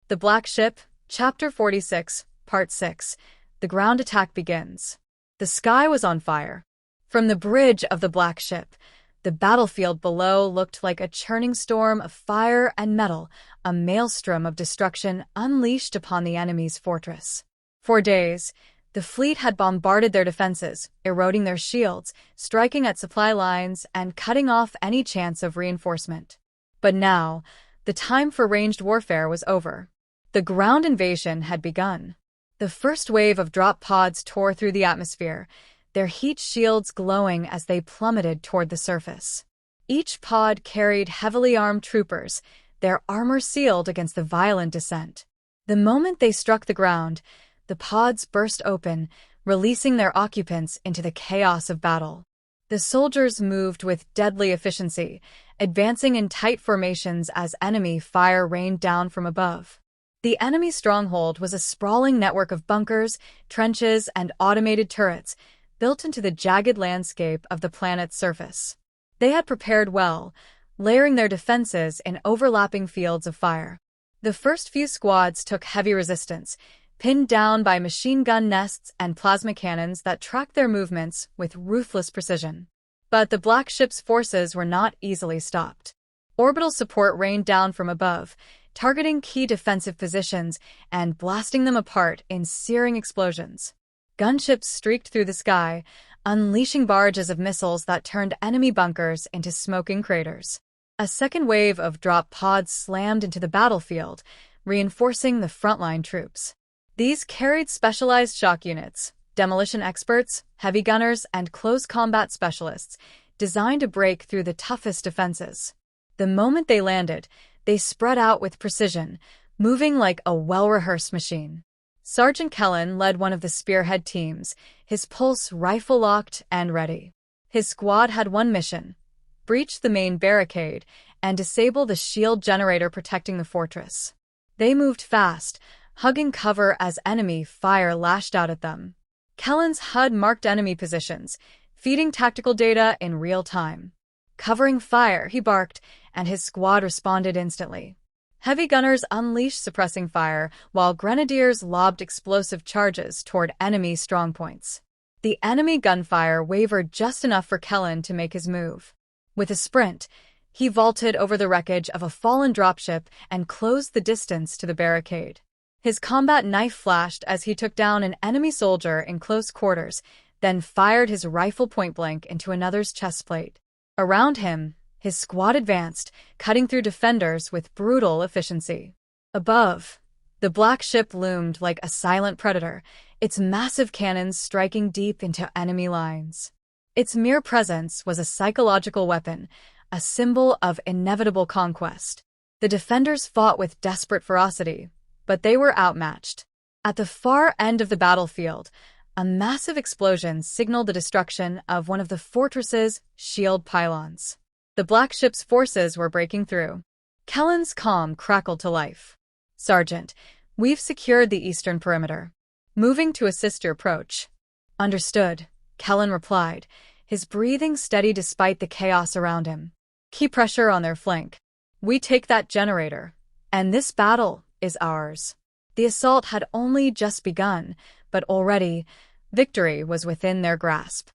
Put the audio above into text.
The Black Ship, Chapter 46, Part 6. The ground attack begins. The sky was on fire. From the bridge of the Black Ship, the battlefield below looked like a churning storm of fire and metal, a maelstrom of destruction unleashed upon the enemy's fortress. For days, the fleet had bombarded their defenses, eroding their shields, striking at supply lines, and cutting off any chance of reinforcement. But now, the time for ranged warfare was over. The ground invasion had begun. The first wave of drop pods tore through the atmosphere, their heat shields glowing as they plummeted toward the surface. Each pod carried heavily armed troopers, their armor sealed against the violent descent. The moment they struck the ground, the pods burst open, releasing their occupants into the chaos of battle. The soldiers moved with deadly efficiency, advancing in tight formations as enemy fire rained down from above. The enemy stronghold was a sprawling network of bunkers, trenches, and automated turrets, built into the jagged landscape of the planet's surface. They had prepared well, layering their defenses in overlapping fields of fire. The first few squads took heavy resistance, pinned down by machine gun nests and plasma cannons that tracked their movements with ruthless precision. But the Black Ship's forces were not easily stopped. Orbital support rained down from above, targeting key defensive positions and blasting them apart in searing explosions. Gunships streaked through the sky, unleashing barrages of missiles that turned enemy bunkers into smoking craters. A second wave of drop pods slammed into the battlefield, reinforcing the frontline troops. These carried specialized shock units, demolition experts, heavy gunners, and close combat specialists, designed to break through the toughest defenses. The moment they landed, they spread out with precision, moving like a well-rehearsed machine. Sergeant Kellen led one of the spearhead teams, his pulse rifle-locked and ready. His squad had one mission: breach the main barricade and disable the shield generator protecting the fortress. They moved fast, hugging cover as enemy fire lashed out at them. Kellen's HUD marked enemy positions, feeding tactical data in real time. Covering fire, he barked, and his squad responded instantly. Heavy gunners unleashed suppressing fire, while grenadiers lobbed explosive charges toward enemy strongpoints. The enemy gunfire wavered just enough for Kellen to make his move. With a sprint, he vaulted over the wreckage of a fallen dropship and closed the distance to the barricade. His combat knife flashed as he took down an enemy soldier in close quarters, then fired his rifle point-blank into another's chestplate. Around him, his squad advanced, cutting through defenders with brutal efficiency. Above, the Black Ship loomed like a silent predator, its massive cannons striking deep into enemy lines. Its mere presence was a psychological weapon, a symbol of inevitable conquest. The defenders fought with desperate ferocity, but they were outmatched. At the far end of the battlefield, a massive explosion signaled the destruction of one of the fortress's shield pylons. The Black Ship's forces were breaking through. Kellen's calm crackled to life. "Sergeant, we've secured the eastern perimeter. Moving to assist your approach." "Understood," Kellen replied, his breathing steady despite the chaos around him. "Keep pressure on their flank. We take that generator, and this battle is ours." The assault had only just begun, but already, victory was within their grasp.